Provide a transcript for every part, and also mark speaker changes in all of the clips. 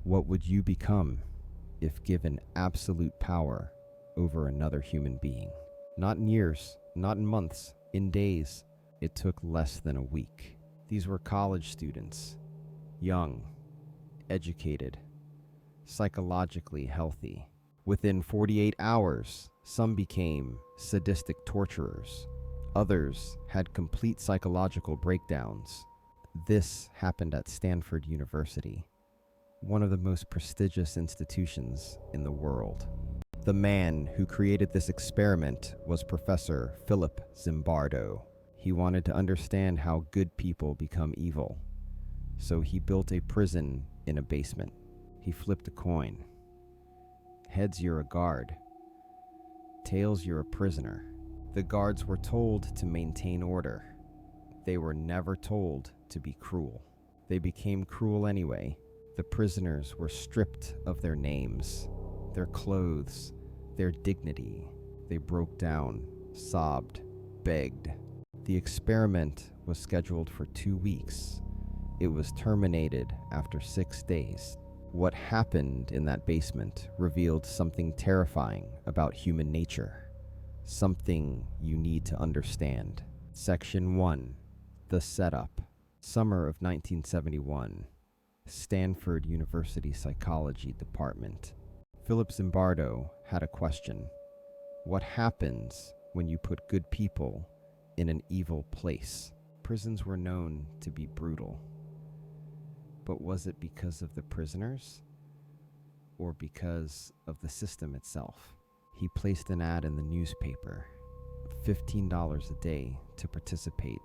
Speaker 1: What would you become if given absolute power over another human being? Not in years, not in months, in days. It took less than a week. These were college students, young, educated, psychologically healthy. Within 48 hours, some became sadistic torturers. Others had complete psychological breakdowns. This happened at Stanford University, one of the most prestigious institutions in the world. The man who created this experiment was Professor Philip Zimbardo. He wanted to understand how good people become evil, so he built a prison in a basement. He flipped a coin. Heads, you're a guard. Tails, you're a prisoner. The guards were told to maintain order. They were never told to be cruel. They became cruel anyway. The prisoners were stripped of their names, their clothes, their dignity. They broke down, sobbed, begged. The experiment was scheduled for 2 weeks. It was terminated after 6 days. What happened in that basement revealed something terrifying about human nature, something you need to understand. Section 1. The Setup. Summer of 1971. Stanford University Psychology Department. Philip Zimbardo had a question. What happens when you put good people in an evil place? Prisons were known to be brutal. But was it because of the prisoners or because of the system itself? He placed an ad in the newspaper, $15 a day to participate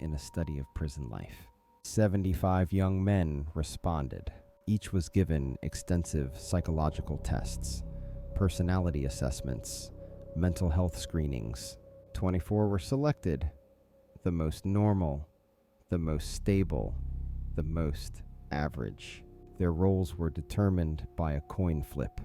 Speaker 1: in a study of prison life. 75 young men responded. Each was given extensive psychological tests, personality assessments, mental health screenings. 24 were selected, the most normal, the most stable, the most average. Their roles were determined by a coin flip,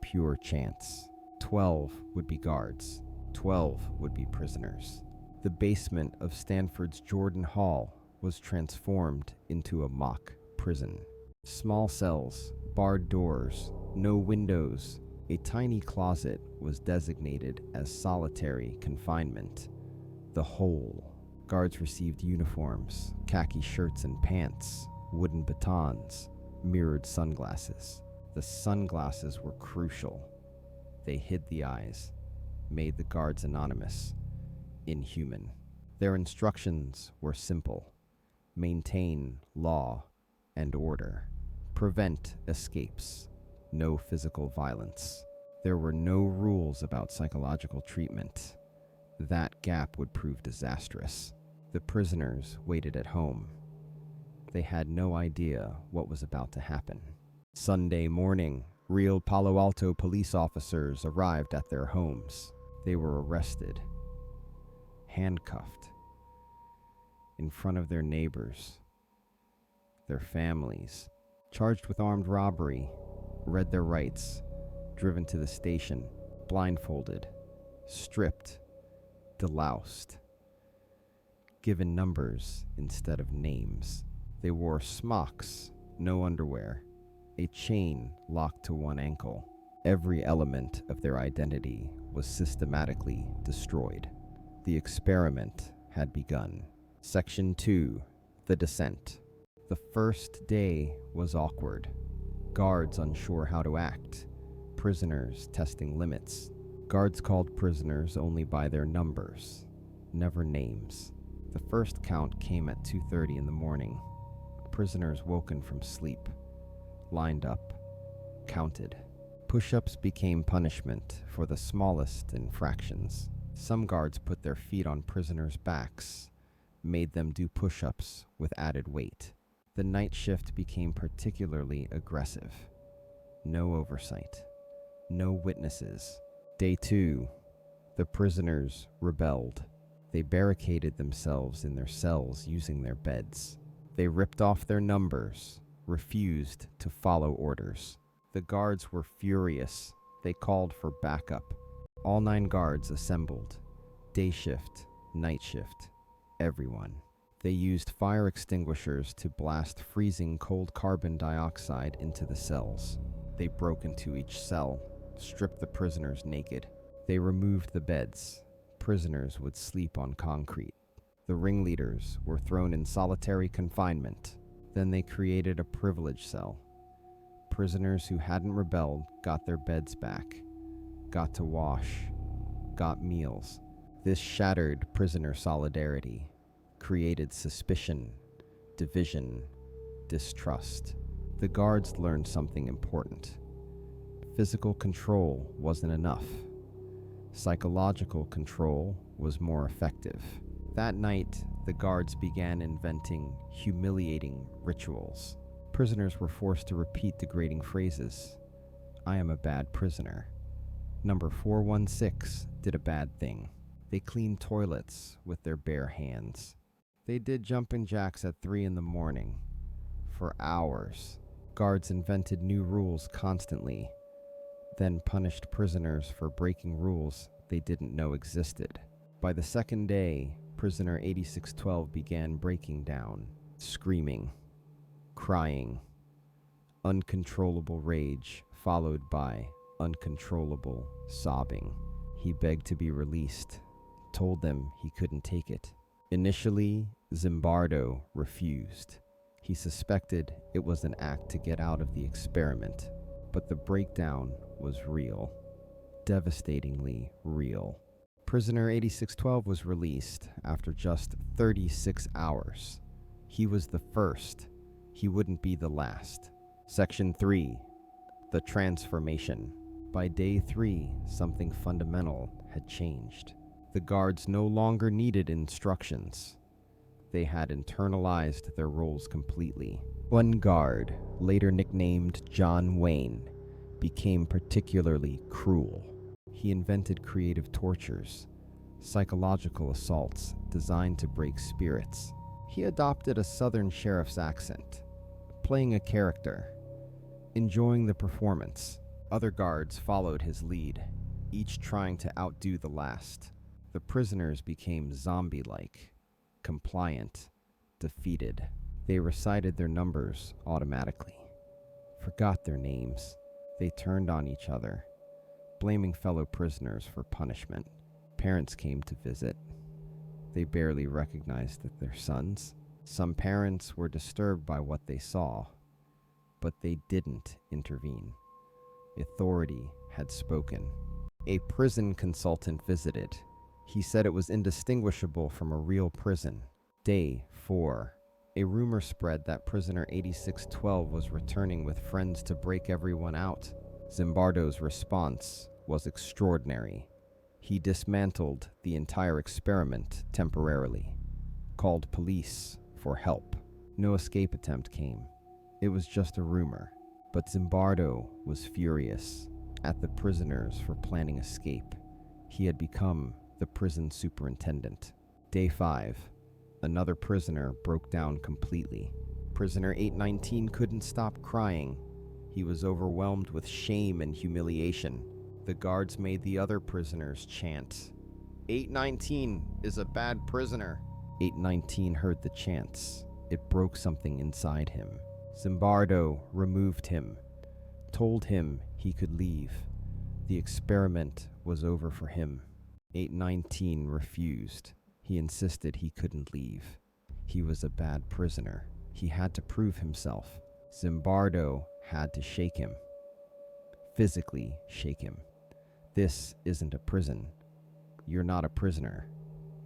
Speaker 1: pure chance. 12 would be guards, 12 would be prisoners. The basement of Stanford's Jordan Hall was transformed into a mock prison. Small cells, barred doors, no windows. A tiny closet was designated as solitary confinement. The Hole. Guards received uniforms, khaki shirts and pants, wooden batons, mirrored sunglasses. The sunglasses were crucial. They hid the eyes, made the guards anonymous, inhuman. Their instructions were simple. Maintain law and order. Prevent escapes. No physical violence. There were no rules about psychological treatment. That gap would prove disastrous. The prisoners waited at home. They had no idea what was about to happen. Sunday morning, real Palo Alto police officers arrived at their homes. They were arrested, handcuffed, in front of their neighbors, their families, charged with armed robbery, read their rights, driven to the station, blindfolded, stripped, deloused, given numbers instead of names. They wore smocks, no underwear, a chain locked to one ankle. Every element of their identity was systematically destroyed. The experiment had begun. Section 2. The Descent. The first day was awkward. Guards unsure how to act. Prisoners testing limits. Guards called prisoners only by their numbers, never names. The first count came at 2:30 in the morning. Prisoners woken from sleep, lined up, counted. Push-ups became punishment for the smallest infractions. Some guards put their feet on prisoners' backs, made them do push-ups with added weight. The night shift became particularly aggressive. No oversight. No witnesses. Day 2, the prisoners rebelled. They barricaded themselves in their cells using their beds. They ripped off their numbers, refused to follow orders. The guards were furious. They called for backup. All 9 guards assembled. Day shift, night shift, everyone. They used fire extinguishers to blast freezing cold carbon dioxide into the cells. They broke into each cell, stripped the prisoners naked. They removed the beds. Prisoners would sleep on concrete. The ringleaders were thrown in solitary confinement. Then they created a privilege cell. Prisoners who hadn't rebelled got their beds back, got to wash, got meals. This shattered prisoner solidarity, created suspicion, division, distrust. The guards learned something important. Physical control wasn't enough. Psychological control was more effective. That night, the guards began inventing humiliating rituals. Prisoners were forced to repeat degrading phrases. I am a bad prisoner. Number 416 did a bad thing. They cleaned toilets with their bare hands. They did jumping jacks at 3 in the morning. For hours, guards invented new rules constantly, then punished prisoners for breaking rules they didn't know existed. By the second day, prisoner 8612 began breaking down, screaming, crying, uncontrollable rage followed by uncontrollable sobbing. He begged to be released, told them he couldn't take it. Initially, Zimbardo refused. He suspected it was an act to get out of the experiment, but the breakdown was real, devastatingly real. Prisoner 8612 was released after just 36 hours. He was the first. He wouldn't be the last. Section 3. The transformation. By day 3, something fundamental had changed. The guards no longer needed instructions. They had internalized their roles completely. One guard, later nicknamed John Wayne, became particularly cruel. He invented creative tortures, psychological assaults designed to break spirits. He adopted a southern sheriff's accent, playing a character, enjoying the performance. Other guards followed his lead, each trying to outdo the last. The prisoners became zombie-like, compliant, defeated. They recited their numbers automatically, forgot their names. They turned on each other, blaming fellow prisoners for punishment. Parents came to visit. They barely recognized their sons. Some parents were disturbed by what they saw, but they didn't intervene. Authority had spoken. A prison consultant visited. He said it was indistinguishable from a real prison. Day 4. A rumor spread that prisoner 8612 was returning with friends to break everyone out. Zimbardo's response was extraordinary. He dismantled the entire experiment temporarily, called police for help. No escape attempt came. It was just a rumor. But Zimbardo was furious at the prisoners for planning escape. He had become the prison superintendent. Day 5. Another prisoner broke down completely. Prisoner 819 couldn't stop crying. He was overwhelmed with shame and humiliation. The guards made the other prisoners chant, 819 is a bad prisoner. 819 heard the chants. It broke something inside him. Zimbardo removed him, told him he could leave. The experiment was over for him. 819 refused. He insisted he couldn't leave. He was a bad prisoner. He had to prove himself. Zimbardo had to shake him. Physically shake him. This isn't a prison. You're not a prisoner.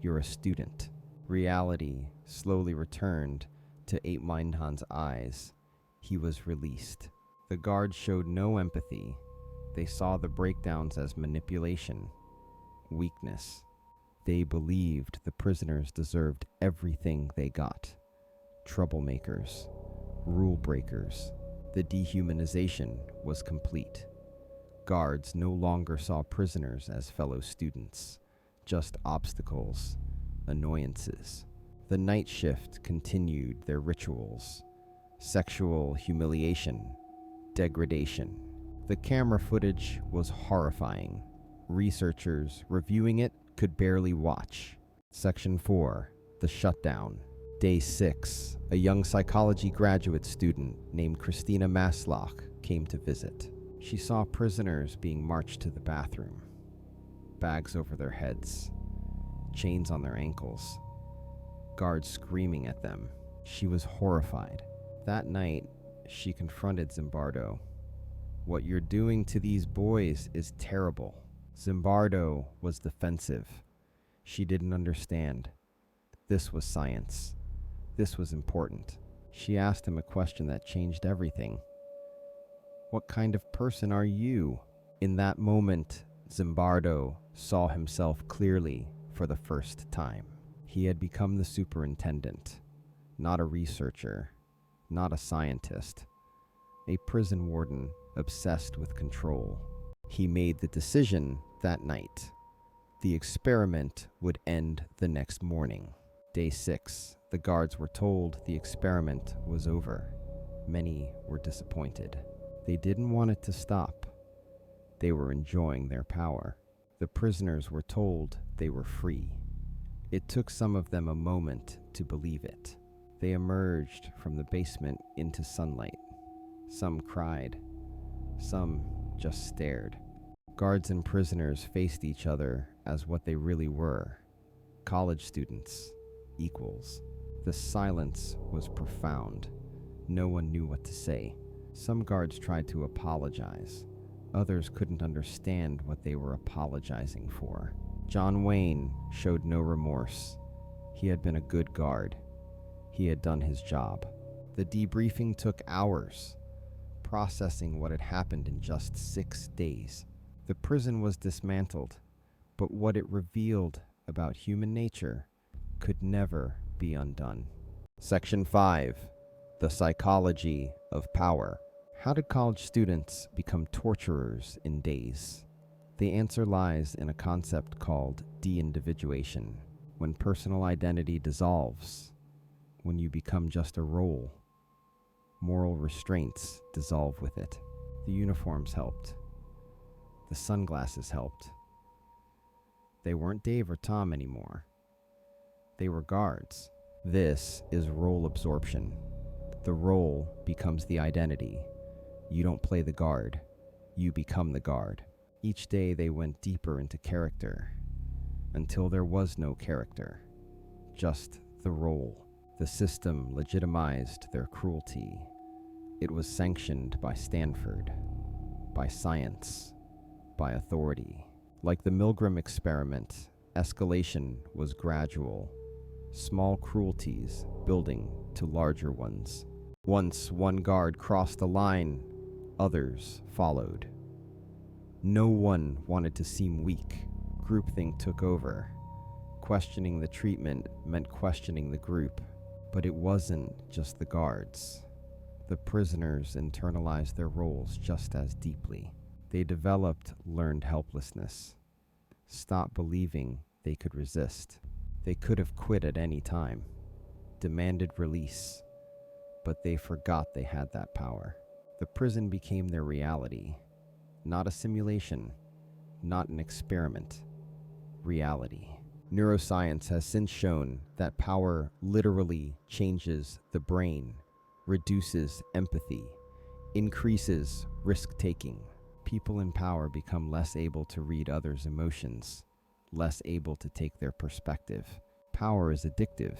Speaker 1: You're a student. Reality slowly returned to 819's eyes. He was released. The guards showed no empathy. They saw the breakdowns as manipulation, weakness. They believed the prisoners deserved everything they got. Troublemakers, rule breakers. The dehumanization was complete. Guards no longer saw prisoners as fellow students, just obstacles, annoyances. The night shift continued their rituals. Sexual humiliation, degradation. The camera footage was horrifying. Researchers reviewing it could barely watch. Section 4. The shutdown. Day 6, a young psychology graduate student named Christina Masloch came to visit. She saw prisoners being marched to the bathroom, bags over their heads, chains on their ankles, guards screaming at them. She was horrified. That night, she confronted Zimbardo. "What you're doing to these boys is terrible." Zimbardo was defensive. She didn't understand. This was science. This was important. She asked him a question that changed everything. "What kind of person are you?" In that moment, Zimbardo saw himself clearly for the first time. He had become the superintendent, not a researcher, not a scientist, a prison warden obsessed with control. He made the decision that night. The experiment would end the next morning. Day 6, the guards were told the experiment was over. Many were disappointed. They didn't want it to stop. They were enjoying their power. The prisoners were told they were free. It took some of them a moment to believe it. They emerged from the basement into sunlight. Some cried. Some just stared. Guards and prisoners faced each other as what they really were: college students, equals. The silence was profound. No one knew what to say. Some guards tried to apologize. Others couldn't understand what they were apologizing for. John Wayne showed no remorse. He had been a good guard. He had done his job. The debriefing took hours, processing what had happened in just 6 days. The prison was dismantled, but what it revealed about human nature could never be undone. Section 5. The Psychology of Power. How did college students become torturers in days? The answer lies in a concept called de-individuation. When personal identity dissolves, when you become just a role, moral restraints dissolve with it. The uniforms helped. The sunglasses helped. They weren't Dave or Tom anymore. They were guards. This is role absorption. The role becomes the identity. You don't play the guard. You become the guard. Each day they went deeper into character, until there was no character, just the role. The system legitimized their cruelty. It was sanctioned by Stanford, by science, by authority. Like the Milgram experiment, escalation was gradual, small cruelties building to larger ones. Once one guard crossed the line, others followed. No one wanted to seem weak. Groupthink took over. Questioning the treatment meant questioning the group. But it wasn't just the guards. The prisoners internalized their roles just as deeply. They developed learned helplessness, stopped believing they could resist. They could have quit at any time, demanded release, but they forgot they had that power. The prison became their reality, not a simulation, not an experiment, reality. Neuroscience has since shown that power literally changes the brain, reduces empathy, increases risk-taking. People in power become less able to read others' emotions, less able to take their perspective. Power is addictive.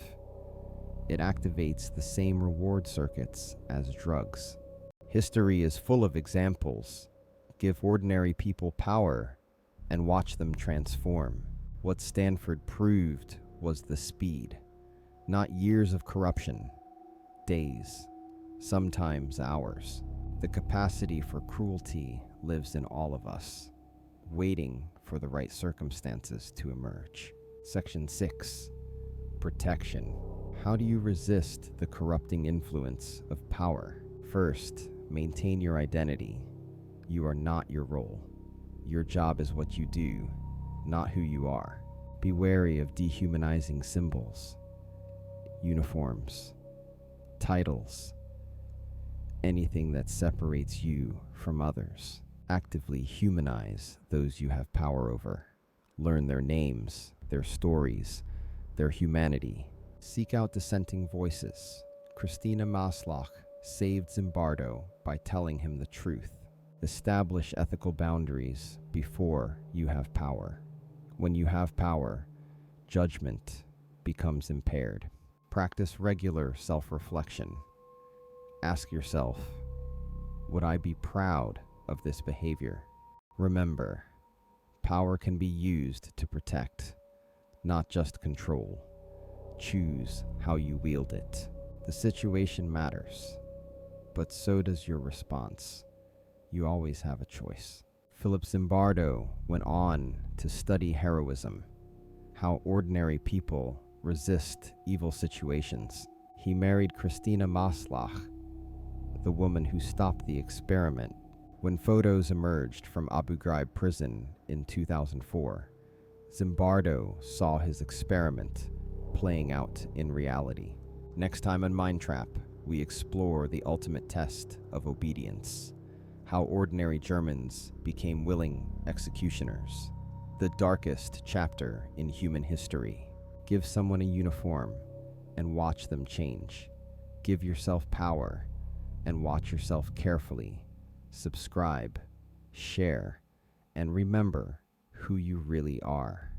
Speaker 1: It activates the same reward circuits as drugs. History is full of examples. Give ordinary people power and watch them transform. What Stanford proved was the speed, not years of corruption, days, sometimes hours. The capacity for cruelty lives in all of us, waiting for the right circumstances to emerge. Section 6. Protection. How do you resist the corrupting influence of power? First, maintain your identity. You are not your role. Your job is what you do, not who you are. Be wary of dehumanizing symbols, uniforms, titles, anything that separates you from others. Actively humanize those you have power over. Learn their names, their stories, their humanity. Seek out dissenting voices. Christina Maslach saved Zimbardo by telling him the truth. Establish ethical boundaries before you have power. When you have power, judgment becomes impaired. Practice regular self-reflection. Ask yourself, would I be proud of this behavior? Remember, power can be used to protect, not just control. Choose how you wield it. The situation matters, but so does your response. You always have a choice. Philip Zimbardo went on to study heroism, how ordinary people resist evil situations. He married Christina Maslach, the woman who stopped the experiment. When photos emerged from Abu Ghraib prison in 2004, Zimbardo saw his experiment playing out in reality. Next time on Mind Trap, we explore the ultimate test of obedience, how ordinary Germans became willing executioners. The darkest chapter in human history. Give someone a uniform and watch them change. Give yourself power and watch yourself carefully. Subscribe, share, and remember who you really are.